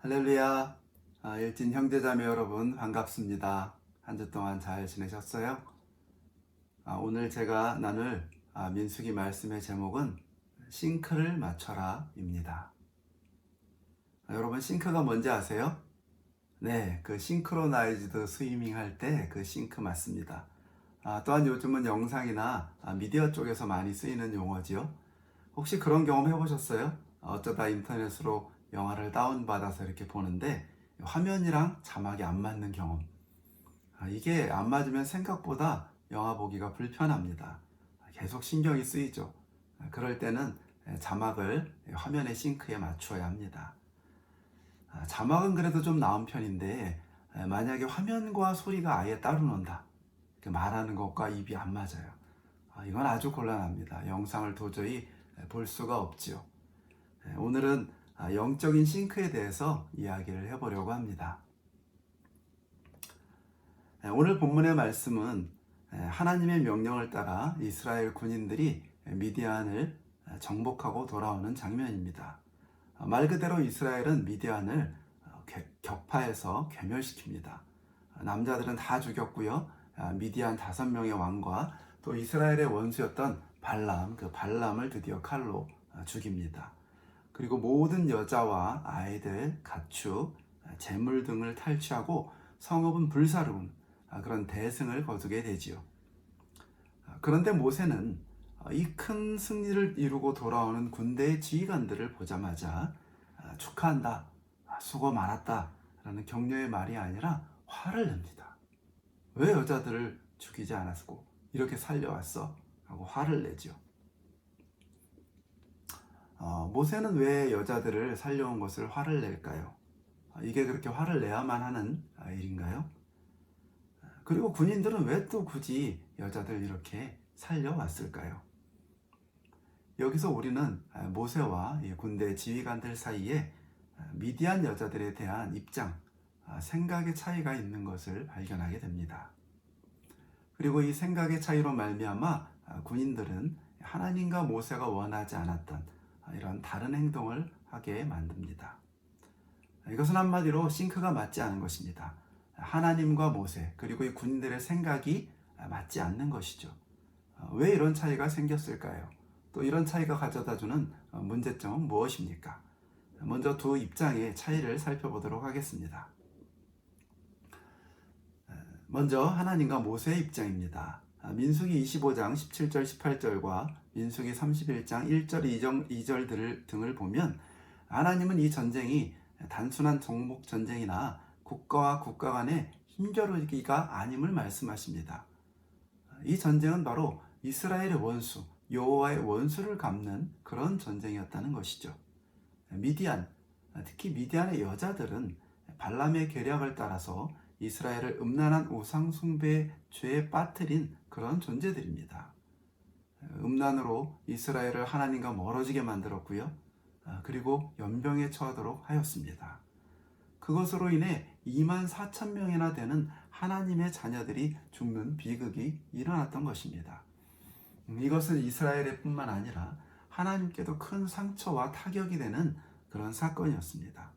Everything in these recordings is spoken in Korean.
할렐루야. 일진 형제자매 여러분 반갑습니다. 한 주 동안 잘 지내셨어요? 오늘 제가 나눌 민수기 말씀의 제목은 싱크를 맞춰라 입니다. 여러분 싱크가 뭔지 아세요? 네, 그 싱크로나이즈드 스위밍 할 때 그 싱크 맞습니다. 또한 요즘은 영상이나 미디어 쪽에서 많이 쓰이는 용어지요. 혹시 그런 경험 해보셨어요? 어쩌다 인터넷으로 영화를 다운받아서 이렇게 보는데 화면이랑 자막이 안 맞는 경험. 이게 안 맞으면 생각보다 영화 보기가 불편합니다. 계속 신경이 쓰이죠. 그럴 때는 자막을 화면의 싱크에 맞추어야 합니다. 자막은 그래도 좀 나은 편인데 만약에 화면과 소리가 아예 따로 논다. 말하는 것과 입이 안 맞아요. 이건 아주 곤란합니다. 영상을 도저히 볼 수가 없지요. 오늘은 영적인 싱크에 대해서 이야기를 해보려고 합니다. 오늘 본문의 말씀은 하나님의 명령을 따라 이스라엘 군인들이 미디안을 정복하고 돌아오는 장면입니다. 말 그대로 이스라엘은 미디안을 격파해서 괴멸시킵니다. 남자들은 다 죽였고요. 미디안 5명의 왕과 또 이스라엘의 원수였던 발람, 그 발람을 드디어 칼로 죽입니다. 그리고 모든 여자와 아이들, 가축, 재물 등을 탈취하고 성읍은 불사르는 그런 대승을 거두게 되지요. 그런데 모세는 이 큰 승리를 이루고 돌아오는 군대의 지휘관들을 보자마자 축하한다, 수고 많았다 라는 격려의 말이 아니라 화를 냅니다. 왜 여자들을 죽이지 않았고 이렇게 살려왔어? 하고 화를 내죠. 모세는 왜 여자들을 살려온 것을 화를 낼까요? 이게 그렇게 화를 내야만 하는 일인가요? 그리고 군인들은 왜 또 굳이 여자들 이렇게 살려왔을까요? 여기서 우리는 모세와 군대 지휘관들 사이에 미디안 여자들에 대한 입장, 생각의 차이가 있는 것을 발견하게 됩니다. 그리고 이 생각의 차이로 말미암아 군인들은 하나님과 모세가 원하지 않았던 이런 다른 행동을 하게 만듭니다. 이것은 한마디로 싱크가 맞지 않은 것입니다. 하나님과 모세 그리고 이 군인들의 생각이 맞지 않는 것이죠. 왜 이런 차이가 생겼을까요? 또 이런 차이가 가져다주는 문제점은 무엇입니까? 먼저 두 입장의 차이를 살펴보도록 하겠습니다. 먼저 하나님과 모세의 입장입니다. 민수기 25장 17절 18절과 민수기 31장 1절 2절 등을 보면 하나님은 이 전쟁이 단순한 정복 전쟁이나 국가와 국가 간의 힘겨루기가 아님을 말씀하십니다. 이 전쟁은 바로 이스라엘의 원수, 여호와의 원수를 갚는 그런 전쟁이었다는 것이죠. 미디안, 특히 미디안의 여자들은 발람의 계략을 따라서 이스라엘을 음란한 우상 숭배의 죄에 빠뜨린 그런 존재들입니다. 음란으로 이스라엘을 하나님과 멀어지게 만들었고요. 그리고 연병에 처하도록 하였습니다. 그것으로 인해 24,000명이나 되는 하나님의 자녀들이 죽는 비극이 일어났던 것입니다. 이것은 이스라엘의 뿐만 아니라 하나님께도 큰 상처와 타격이 되는 그런 사건이었습니다.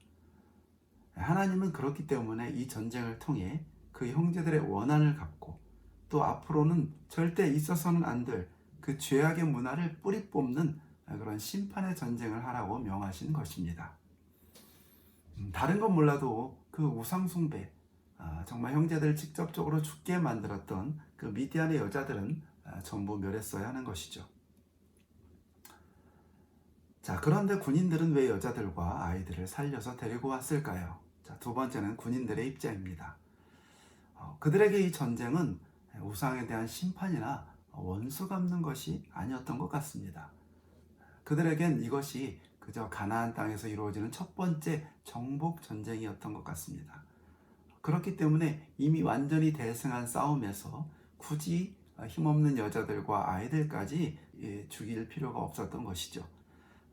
하나님은 그렇기 때문에 이 전쟁을 통해 그 형제들의 원한을 갚고 또 앞으로는 절대 있어서는 안 될 그 죄악의 문화를 뿌리 뽑는 그런 심판의 전쟁을 하라고 명하신 것입니다. 다른 건 몰라도 그 우상숭배, 정말 형제들을 직접적으로 죽게 만들었던 그 미디안의 여자들은 전부 멸했어야 하는 것이죠. 자, 그런데 군인들은 왜 여자들과 아이들을 살려서 데리고 왔을까요? 자, 두 번째는 군인들의 입장입니다. 그들에게 이 전쟁은 우상에 대한 심판이나 원수 갚는 것이 아니었던 것 같습니다. 그들에겐 이것이 그저 가나안 땅에서 이루어지는 첫 번째 정복 전쟁이었던 것 같습니다. 그렇기 때문에 이미 완전히 대승한 싸움에서 굳이 힘없는 여자들과 아이들까지 죽일 필요가 없었던 것이죠.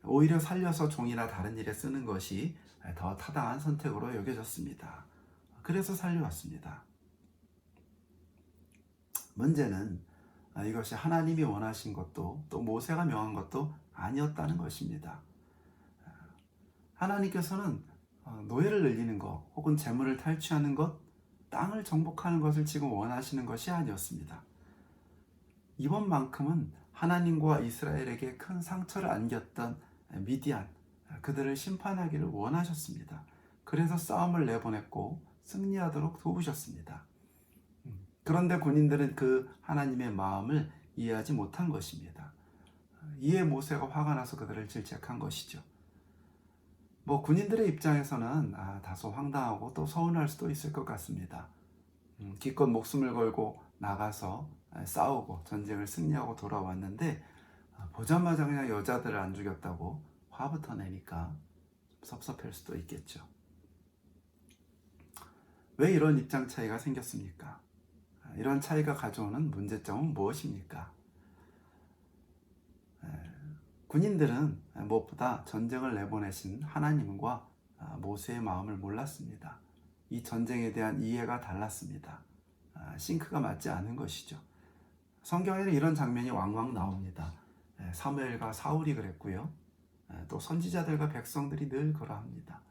오히려 살려서 종이나 다른 일에 쓰는 것이 더 타당한 선택으로 여겨졌습니다. 그래서 살려왔습니다. 문제는 이것이 하나님이 원하신 것도 또 모세가 명한 것도 아니었다는 것입니다. 하나님께서는 노예를 늘리는 것 혹은 재물을 탈취하는 것, 땅을 정복하는 것을 지금 원하시는 것이 아니었습니다. 이번만큼은 하나님과 이스라엘에게 큰 상처를 안겼던 미디안, 그들을 심판하기를 원하셨습니다. 그래서 싸움을 내보냈고 승리하도록 도우셨습니다. 그런데 군인들은 그 하나님의 마음을 이해하지 못한 것입니다. 이에 모세가 화가 나서 그들을 질책한 것이죠. 군인들의 입장에서는 다소 황당하고 또 서운할 수도 있을 것 같습니다. 기껏 목숨을 걸고 나가서 싸우고 전쟁을 승리하고 돌아왔는데 보자마자 그냥 여자들을 안 죽였다고 화부터 내니까 섭섭할 수도 있겠죠. 왜 이런 입장 차이가 생겼습니까? 이런 차이가 가져오는 문제점은 무엇입니까? 군인들은 무엇보다 전쟁을 내보내신 하나님과 모세의 마음을 몰랐습니다. 이 전쟁에 대한 이해가 달랐습니다. 싱크가 맞지 않은 것이죠. 성경에는 이런 장면이 왕왕 나옵니다. 사무엘과 사울이 그랬고요. 또 선지자들과 백성들이 늘 그러합니다.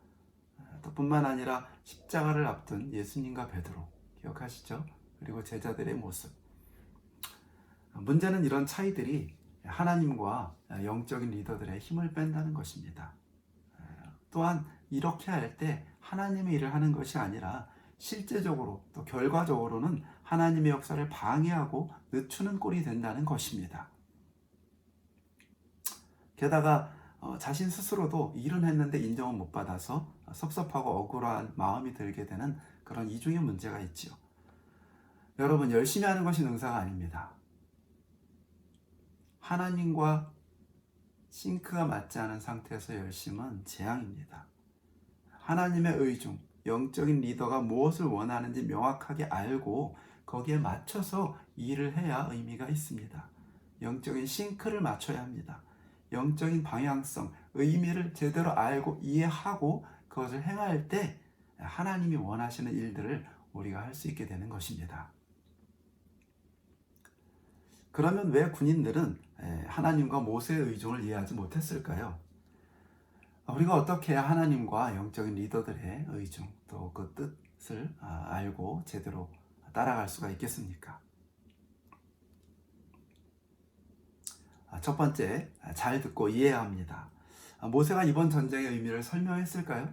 또 뿐만 아니라 십자가를 앞둔 예수님과 베드로 기억하시죠? 그리고 제자들의 모습. 문제는 이런 차이들이 하나님과 영적인 리더들의 힘을 뺀다는 것입니다. 또한 이렇게 할 때 하나님의 일을 하는 것이 아니라 실제적으로 또 결과적으로는 하나님의 역사를 방해하고 늦추는 꼴이 된다는 것입니다. 게다가 자신 스스로도 일은 했는데 인정을 못 받아서 섭섭하고 억울한 마음이 들게 되는 그런 이중의 문제가 있지요. 여러분, 열심히 하는 것이 능사가 아닙니다. 하나님과 싱크가 맞지 않은 상태에서 열심은 재앙입니다. 하나님의 의중, 영적인 리더가 무엇을 원하는지 명확하게 알고 거기에 맞춰서 일을 해야 의미가 있습니다. 영적인 싱크를 맞춰야 합니다. 영적인 방향성, 의미를 제대로 알고 이해하고 그것을 행할 때 하나님이 원하시는 일들을 우리가 할 수 있게 되는 것입니다. 그러면 왜 군인들은 하나님과 모세의 의중을 이해하지 못했을까요? 우리가 어떻게 해야 하나님과 영적인 리더들의 의중, 또 그 뜻을 알고 제대로 따라갈 수가 있겠습니까? 첫 번째, 잘 듣고 이해해야 합니다. 모세가 이번 전쟁의 의미를 설명했을까요?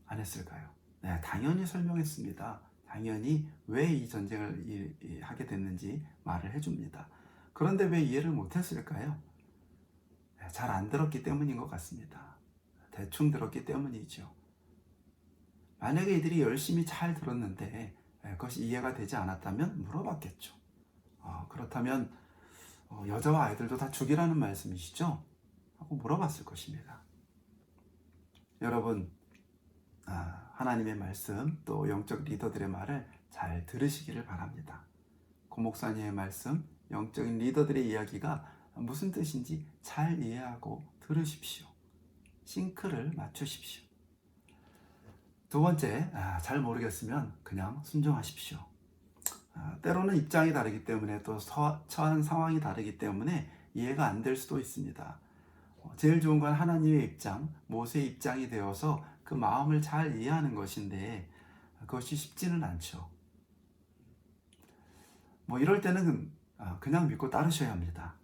안 했을까요? 네, 당연히 설명했습니다. 당연히 왜 이 전쟁을 하게 됐는지 말을 해줍니다. 그런데 왜 이해를 못했을까요? 잘 안 들었기 때문인 것 같습니다. 대충 들었기 때문이죠. 만약에 이들이 열심히 잘 들었는데 그것이 이해가 되지 않았다면 물어봤겠죠. 그렇다면 여자와 아이들도 다 죽이라는 말씀이시죠? 하고 물어봤을 것입니다. 여러분, 하나님의 말씀 또 영적 리더들의 말을 잘 들으시기를 바랍니다. 고 목사님의 말씀, 영적인 리더들의 이야기가 무슨 뜻인지 잘 이해하고 들으십시오. 싱크를 맞추십시오. 두 번째, 잘 모르겠으면 그냥 순종하십시오. 때로는 입장이 다르기 때문에 또 처한 상황이 다르기 때문에 이해가 안 될 수도 있습니다. 제일 좋은 건 하나님의 입장, 모세의 입장이 되어서 그 마음을 잘 이해하는 것인데 그것이 쉽지는 않죠. 이럴 때는 그냥 믿고 따르셔야 합니다.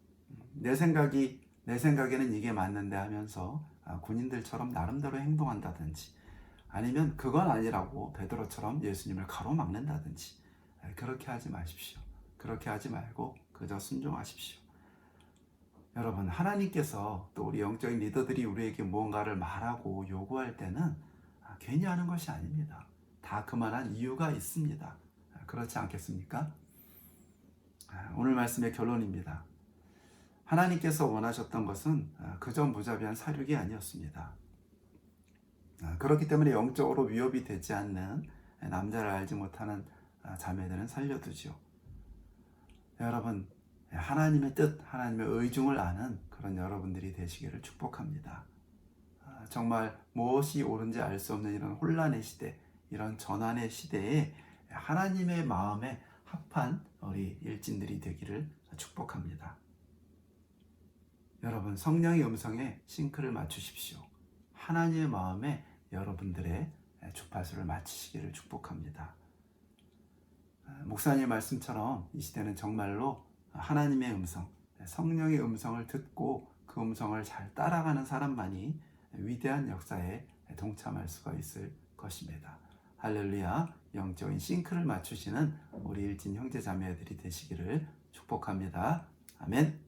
내 생각에는 이게 맞는데 하면서 군인들처럼 나름대로 행동한다든지 아니면 그건 아니라고 베드로처럼 예수님을 가로막는다든지 그렇게 하지 마십시오. 그렇게 하지 말고 그저 순종하십시오. 여러분, 하나님께서 또 우리 영적인 리더들이 우리에게 무언가를 말하고 요구할 때는 괜히 하는 것이 아닙니다. 다 그만한 이유가 있습니다. 그렇지 않겠습니까? 오늘 말씀의 결론입니다. 하나님께서 원하셨던 것은 그저 무자비한 사륙이 아니었습니다. 그렇기 때문에 영적으로 위협이 되지 않는 남자를 알지 못하는 자매들은 살려두죠. 여러분, 하나님의 뜻, 하나님의 의중을 아는 그런 여러분들이 되시기를 축복합니다. 정말 무엇이 옳은지 알 수 없는 이런 혼란의 시대, 이런 전환의 시대에 하나님의 마음에 합한 우리 일진들이 되기를 축복합니다. 여러분, 성령의 음성에 싱크를 맞추십시오. 하나님의 마음에 여러분들의 주파수를 맞추시기를 축복합니다. 목사님 말씀처럼 이 시대는 정말로 하나님의 음성, 성령의 음성을 듣고 그 음성을 잘 따라가는 사람만이 위대한 역사에 동참할 수가 있을 것입니다. 할렐루야. 영적인 싱크를 맞추시는 우리 일진 형제 자매들이 되시기를 축복합니다. 아멘.